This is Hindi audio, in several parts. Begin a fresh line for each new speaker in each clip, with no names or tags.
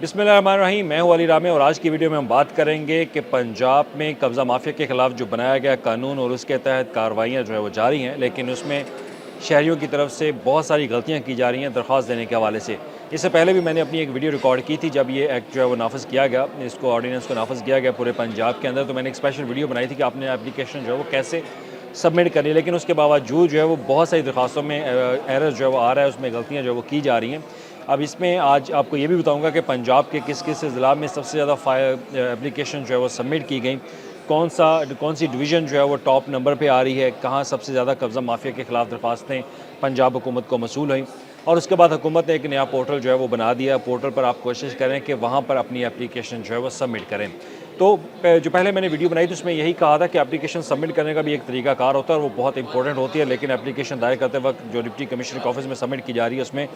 बिस्मिल्लाहिर्रहमानिर्रहीम। मैं हूं अली रामे और आज की वीडियो में हम बात करेंगे कि पंजाब में कब्ज़ा माफिया के ख़िलाफ़ जो बनाया गया कानून और उसके तहत कार्रवाइयाँ जो है वो जारी हैं, लेकिन उसमें शहरियों की तरफ से बहुत सारी गलतियाँ की जा रही हैं दरख्वास्त देने के हवाले से। इससे पहले भी मैंने अपनी एक वीडियो रिकॉर्ड की थी जब ये एक्ट जो है वो नाफिज़ किया गया, इसको ऑर्डिनेंस को नाफिज़ किया गया पूरे पंजाब के अंदर, तो मैंने एक स्पेशल वीडियो बनाई थी कि आपने एप्लीकेशन जो है वो कैसे सबमिट करनी है। लेकिन उसके बावजूद जो है वो बहुत सारी दरख्वास्तों में एरर जो है वो आ रहा है, उसमें गलतियाँ जो है वो की जा रही हैं। अब इसमें आज आपको ये भी बताऊंगा कि पंजाब के किस किस ज़िला में सबसे ज़्यादा एप्लीकेशन जो है वो सबमिट की गई, कौन सी डिवीज़न जो है वो टॉप नंबर पे आ रही है, कहाँ सबसे ज़्यादा कब्ज़ा माफिया के ख़िलाफ़ दरख्वास्तें पंजाब हुकूमत को मसूल हुई। और उसके बाद हुकूमत ने एक नया पोर्टल जो है वो बना दिया। पोर्टल पर आप कोशिश करें कि वहाँ पर अपनी एप्लीकेशन जो है वो सबमिट करें। तो जो पहले मैंने वीडियो बनाई थी उसमें यही कहा था कि एप्लीकेशन सबमिट करने का भी एक तरीकाकार होता है और वो बहुत इंपॉर्टेंट होती है, लेकिन एप्लीकेशन दायर करते वक्त जो डिप्टी कमिश्नर के ऑफिस में सबमिट की जा रही है उसमें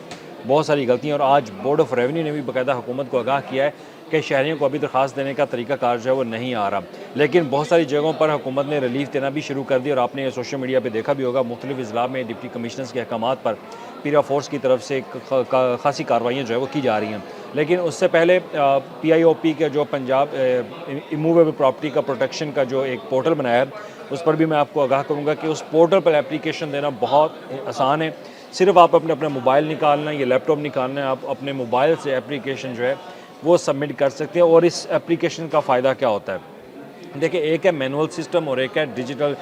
बहुत सारी गलतियाँ। और आज बोर्ड ऑफ रेवेन्यू ने भी बाकायदा हुकूमत को आगाह किया है कि शहरियों को अभी दरख्वास्त देने का तरीकाकार जो है वो नहीं आ रहा, लेकिन बहुत सारी जगहों पर हुकूमत ने रिलीफ देना भी शुरू कर दिया। और आपने सोशल मीडिया पर देखा भी होगा, मुख्तलिफ अजला में डिप्टी कमिश्नर्स के अहकामात पर पीरा फोर्स की तरफ से खासी कार्रवाइयाँ जो है वो की जा रही हैं। लेकिन उससे पहले PIOP का जो पंजाब इमूवेबल प्रॉपर्टी का प्रोटेक्शन का जो एक पोर्टल बनाया है, उस पर भी मैं आपको आगाह करूँगा कि उस पोर्टल पर एप्लीकेशन देना बहुत आसान है। सिर्फ आप अपना मोबाइल निकालना है या लैपटॉप निकालना है, आप अपने मोबाइल से एप्लीकेशन जो है वो सबमिट कर सकते हैं। और इस एप्लीकेशन का फ़ायदा क्या होता है, देखिए, एक है मैनुअल सिस्टम और एक है डिजिटल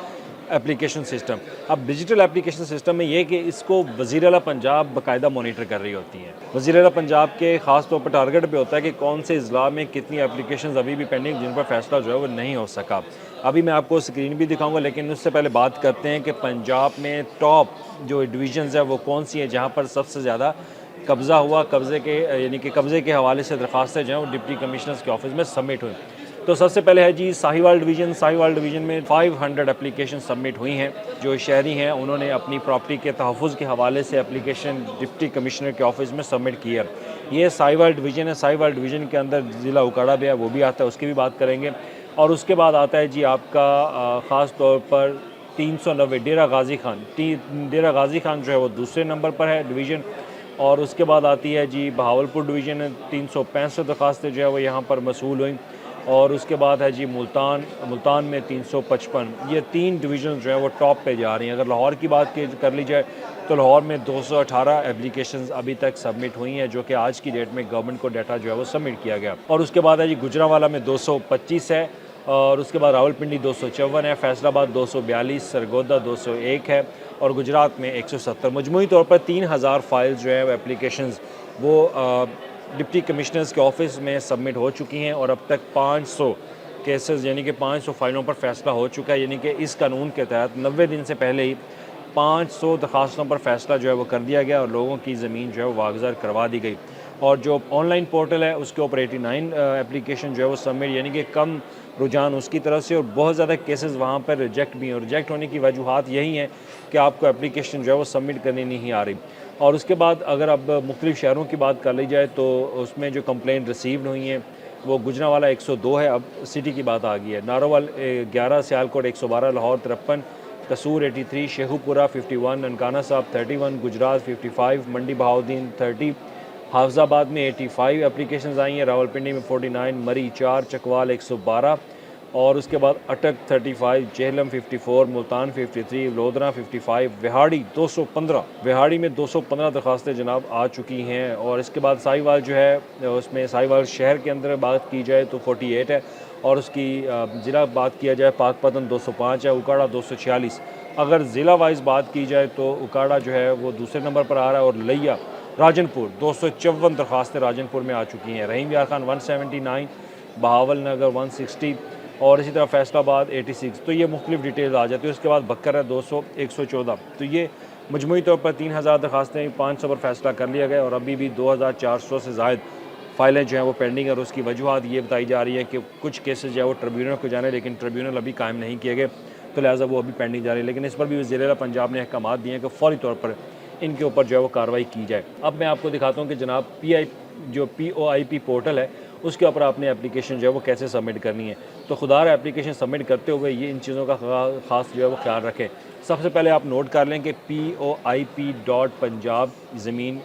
एप्लीकेशन सिस्टम। अब डिजिटल एप्लीकेशन सिस्टम में ये कि इसको वज़ीर आला पंजाब बाकायदा मॉनिटर कर रही होती हैं। वज़ीर आला पंजाब के ख़ास तौर पर टारगेट पे होता है कि कौन से अज़ला में कितनी एप्लीकेशंस अभी भी पेंडिंग जिन पर फैसला जो है वो नहीं हो सका। अभी मैं आपको स्क्रीन भी दिखाऊंगा, लेकिन उससे पहले बात करते हैं कि पंजाब में टॉप जो डिवीजन्स है वो कौन सी हैं जहाँ पर सबसे ज़्यादा कब्ज़ा हुआ, कब्ज़े के यानी कि कब्ज़े के हवाले से दरख्वास्तें जो हैं वो डिप्टी कमिश्नर्स के ऑफिस में सबमिट हुई। तो सबसे पहले है जी साहिवाल डिवीज़न। साहिवाल डिवीज़न में 500 एप्लीकेशन सबमिट हुई हैं। जो शहरी हैं उन्होंने अपनी प्रॉपर्टी के तहफ़्फ़ुज़ के हवाले से एप्लीकेशन डिप्टी कमिश्नर के ऑफिस में सबमिट की है। ये साहिवाल डिवीज़न है। साहिवाल डिवीज़न के अंदर ज़िला उकाड़ा भी है, वो भी आता है, उसकी भी बात करेंगे। और उसके बाद आता है जी आपका ख़ास तौर पर 390 डेरा गाज़ी खान। डेरा गाज़ी खान जो है वो दूसरे नंबर पर है डिवीज़न। और उसके बाद आती है जी बहावलपुर डिवीज़न। 365 दरख्वास्तें जो है वो यहाँ पर मसूल हुई। और उसके बाद है जी मुल्तान में 355। ये 3 डिवीज़न जो है वो टॉप पे जा रही हैं। अगर लाहौर की बात कर ली जाए तो लाहौर में 218 एप्लीकेशंस अभी तक सबमिट हुई हैं, जो कि आज की डेट में गवर्नमेंट को डाटा जो है वो सबमिट किया गया। और उसके बाद है जी गुजरांवाला में 225 है। और उसके बाद रावलपिंडी 254 है, फैसलाबाद 242, सरगोदा 201 है और गुजरात में 170। मजमूई तौर पर 3000 फाइल्स जो है एप्लीकेशंस वो डिप्टी कमिश्नर्स के ऑफिस में सबमिट हो चुकी हैं। और अब तक 500 केसेस यानी कि 500 फाइलों पर फैसला हो चुका है। यानी कि इस कानून के तहत 90 दिन से पहले ही 500 दरखास्तों पर फैसला जो है वो कर दिया गया और लोगों की ज़मीन जो है वो वागज़र करवा दी गई। और जो ऑनलाइन पोर्टल है उसके ऊपर 89 एप्लीकेशन जो है वो सबमिट, यानी कि कम रुझान उसकी तरफ से। और बहुत ज़्यादा केसेस वहाँ पर रिजेक्ट भी हैं। और रिजेक्ट होने की वजूहत यही हैं कि आपको एप्लीकेशन जो है वो सबमिट करनी नहीं आ रही। और उसके बाद अगर अब मुख्तलिफ शहरों की बात कर ली जाए तो उसमें जो कंप्लेंट रिसीव्ड हुई हैं वो गुजरांवाला 102 है। अब सिटी की बात आ गई है। नारोवाल 11, सियालकोट 112, लाहौर 53, कसूर 83, शेखुपुरा 51, ननकाना साहब 31, गुजरात 55, मंडी बहाउद्दीन 30, हाफजाबाद में 85 एप्लीकेशंस आई हैं, रावलपिंडी में 49, मरी 4, चकवाल 112 और उसके बाद अटक 35, जेहलम 54, मुल्तान 53, लोधरा 55, विहाड़ी 215। विहाड़ी में 215 दरख्वास्तें जनाब आ चुकी हैं। और इसके बाद साहिवाल जो है उसमें साहिवाल शहर के अंदर बात की जाए तो 48 है। और उसकी ज़िला बात किया जाए पाकपतन 205 है, उकाड़ा 246। अगर ज़िला वाइज बात की जाए तो उकाड़ा जो है वो दूसरे नंबर पर आ रहा है। और लिया राजनपुर 254 दरख्वास्तें राजनपुर में आ चुकी हैं। रहीम यार खान 179, बहावल नगर 160 और इसी तरह फैसलाबाद 86। तो ये मुख्तलिफ डिटेल्स आ जाती है। उसके बाद बक्कर है 200, 114। तो ये मजमूई तौर पर 3000 दरखास्तें 500 पर फैसला कर लिया गया और अभी भी 2400 से ज़ायद फाइलें जो हैं वो पेंडिंग है। और उसकी वजूहत ये बताई जा रही है कि कुछ केसेस जो है वो ट्रिब्यूनल को जाने, लेकिन ट्रिब्यूनल अभी कायम नहीं किए गए, तो लिहाजा वो अभी पेंडिंग जा रही है। लेकिन इस पर भी वज़ीर-ए-आला पंजाब ने अहकामात दिए हैं कि फ़ौरी तौर पर इनके ऊपर जो है वो कार्रवाई की जाए। अब मैं आपको दिखाता हूँ कि जनाब POIP पोर्टल है उसके ऊपर आपने एप्लीकेशन जो है वो कैसे सबमिट करनी है। तो खुदार एप्लीकेशन सबमिट करते हुए ये इन चीज़ों का ख़ास जो है वो ख्याल रखें। सबसे पहले आप नोट कर लें कि POIP.punjab ज़मीन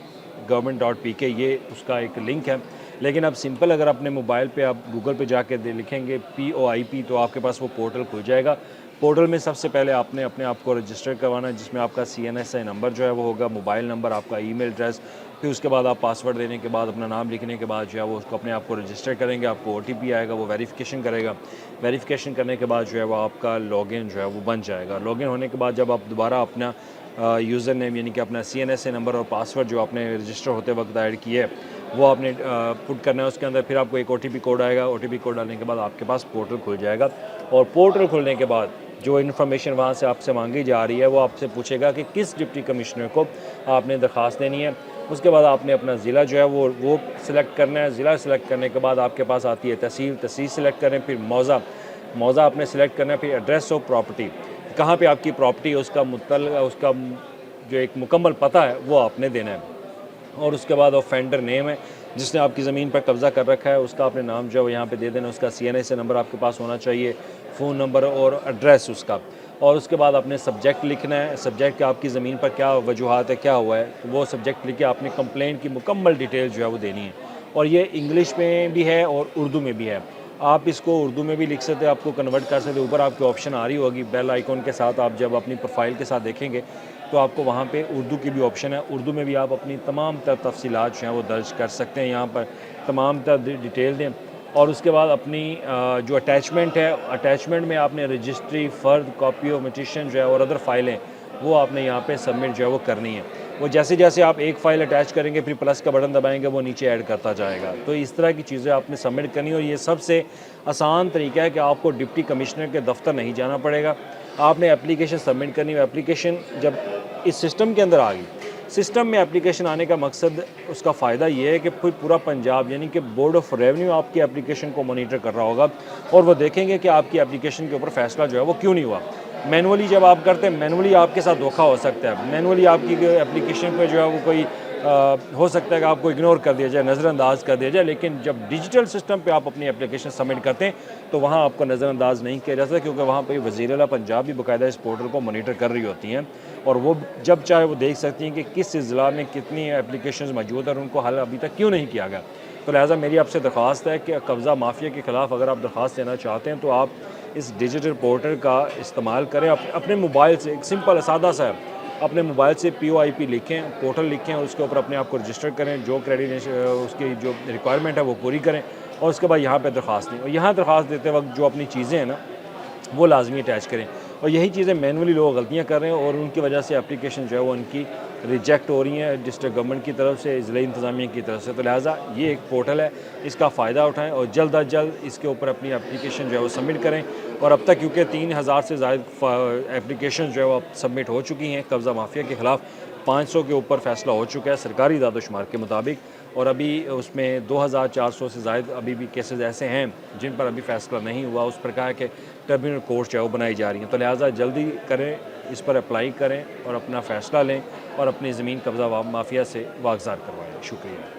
government.pk ये उसका एक लिंक है। लेकिन अब सिंपल अगर अपने मोबाइल पे आप गूगल पे जाके लिखेंगे POIP तो आपके पास वो पोर्टल खुल जाएगा। पोर्टल में सबसे पहले आपने अपने आप को रजिस्टर करवाना है, जिसमें आपका CNSI नंबर जो है वो होगा, मोबाइल नंबर, आपका ईमेल एड्रेस, फिर उसके बाद आप पासवर्ड देने के बाद अपना नाम लिखने के बाद जो है वो उसको अपने आप को रजिस्टर करेंगे। आपको OTP आएगा, वो वेरिफिकेशन करेगा। वेरिफिकेशन करने के बाद जो है वो आपका लॉगिन जो है वो बन जाएगा। लॉगिन होने के बाद जब आप दोबारा अपना यूज़र नेम यानी कि अपना CNSA नंबर और पासवर्ड जो आपने रजिस्टर होते वक्त ऐड किया है वो आपने पुट करना है उसके अंदर। फिर आपको एक OTP कोड आएगा। OTP कोड डालने के बाद आपके पास पोर्टल खुल जाएगा, और पोर्टल खुलने के बाद जो इन्फॉर्मेशन वहाँ से आपसे मांगी जा रही है वो आपसे पूछेगा कि किस डिप्टी कमिश्नर को आपने दरख्वास्त देनी है। उसके बाद आपने अपना ज़िला जो है वो सिलेक्ट करना है। ज़िला सिलेक्ट करने के बाद आपके पास आती है तहसील सिलेक्ट करें, फिर मौज़ा आपने सिलेक्ट करना है, फिर एड्रेस ऑफ प्रॉपर्टी, कहाँ पे आपकी प्रॉपर्टी है उसका जो एक मुकम्मल पता है वो आपने देना है। और उसके बाद ऑफेंडर नेम है, जिसने आपकी ज़मीन पर कब्ज़ा कर रखा है उसका आपने नाम जो है वो यहाँ पे दे देना। उसका CNSA नंबर आपके पास होना चाहिए, फ़ोन नंबर और एड्रेस उसका। और उसके बाद आपने सब्जेक्ट लिखना है, सब्जेक्ट का आपकी ज़मीन पर क्या वजूहात है, क्या हुआ है, तो वो सब्जेक्ट लिख के आपने कंप्लेंट की मुकम्मल डिटेल जो है वो देनी है। और ये इंग्लिश में भी है और उर्दू में भी है। आप इसको उर्दू में भी लिख सकते हैं, आपको कन्वर्ट कर सकते हैं। ऊपर आपकी ऑप्शन आ रही होगी बेल आइकॉन के साथ, आप जब अपनी प्रोफाइल के साथ देखेंगे तो आपको वहाँ पे उर्दू की भी ऑप्शन है। उर्दू में भी आप अपनी तमाम तर तफसीलात जो हैं वो दर्ज कर सकते हैं, यहाँ पर तमाम तर डिटेल दें। और उसके बाद अपनी जो अटैचमेंट है, अटैचमेंट में आपने रजिस्ट्री, फ़र्द, कॉपी ऑफ मिटिशन जो है और अदर फाइलें वो आपने यहाँ पे सबमिट जो है वो करनी है। वो जैसे जैसे आप एक फ़ाइल अटैच करेंगे फिर प्लस का बटन दबाएंगे वो नीचे ऐड करता जाएगा। तो इस तरह की चीज़ें आपने सबमिट करनी है, और ये सबसे आसान तरीका है कि आपको डिप्टी कमिश्नर के दफ्तर नहीं जाना पड़ेगा। आपने एप्लीकेशन सबमिट करनी है। एप्लीकेशन जब इस सिस्टम के अंदर आ गई, सिस्टम में एप्लीकेशन आने का मकसद, उसका फ़ायदा ये है कि पूरा पंजाब यानी कि बोर्ड ऑफ रेवेन्यू आपकी एप्लीकेशन को मॉनिटर कर रहा होगा, और वो देखेंगे कि आपकी एप्लीकेशन के ऊपर फ़ैसला जो है वो क्यों नहीं हुआ। मैनुअली जब आप करते हैं, मैनुअली आपके साथ धोखा हो सकता है। मैनुअली आपकी एप्लीकेशन पे जो है वो कोई हो सकता है कि आपको इग्नोर कर दिया जाए, नज़रअंदाज कर दिया जाए। लेकिन जब डिजिटल सिस्टम पे आप अपनी एप्लीकेशन सबमिट करते हैं तो वहाँ आपको नज़रअंदाज नहीं किया जा सकता, क्योंकि वहाँ पर वज़ीर आला पंजाब भी बाकायदा इस पोर्टल को मॉनिटर कर रही होती हैं, और वो जब चाहे वो देख सकती हैं कि किस ज़िला में कितनी एप्लीकेशंस मौजूद है और उनको हल अभी तक क्यों नहीं किया गया। तो लिहाजा मेरी आपसे दरख्वास्त है कि कब्ज़ा माफिया के ख़िलाफ़ अगर आप दरख्वास्त देना चाहते हैं तो आप इस डिजिटल पोर्टल का इस्तेमाल करें। अपने मोबाइल से, एक सिंपल सादा सा है, अपने मोबाइल से POIP लिखें, पोर्टल लिखें, और उसके ऊपर अपने आप को रजिस्टर करें, जो क्रेडिट उसकी जो रिक्वायरमेंट है वो पूरी करें, और उसके बाद यहाँ पे दरख्वास्त दें। और यहाँ दरख्वास्त देते वक्त जो अपनी चीज़ें हैं ना वो लाजमी अटैच करें। और यही चीज़ें मैनुअली लोग गलतियाँ कर रहे हैं, और उनकी वजह से एप्लीकेशन जो है वो उनकी रिजेक्ट हो रही हैं डिस्ट्रिक्ट गवर्नमेंट की तरफ से, ज़िला इंतज़ामिया की तरफ से। तो लिहाजा ये एक पोर्टल है, इसका फ़ायदा उठाएँ और जल्द अज जल्द इसके ऊपर अपनी एप्लीकेशन जो है वो सबमिट करें। और अब तक क्योंकि 3000 से ज़ायद एप्लीकेशन जो है वो सबमिट हो चुकी हैं कब्ज़ा माफिया के ख़िलाफ़, 500 के ऊपर फ़ैसला हो चुका है सरकारी दादोशुमार के मुताबिक, और अभी उसमें 2400 से ज़ायद अभी भी केसेस ऐसे हैं जिन पर अभी फ़ैसला नहीं हुआ। उस प्रकार के ट्रिब्यूनल कोर्ट जो है वो बनाई जा रही हैं। तो लिहाजा जल्दी करें, इस पर अप्लाई करें और अपना फ़ैसला लें, और अपनी ज़मीन कब्ज़ा माफिया से वागज़ार करवाएँ। शुक्रिया।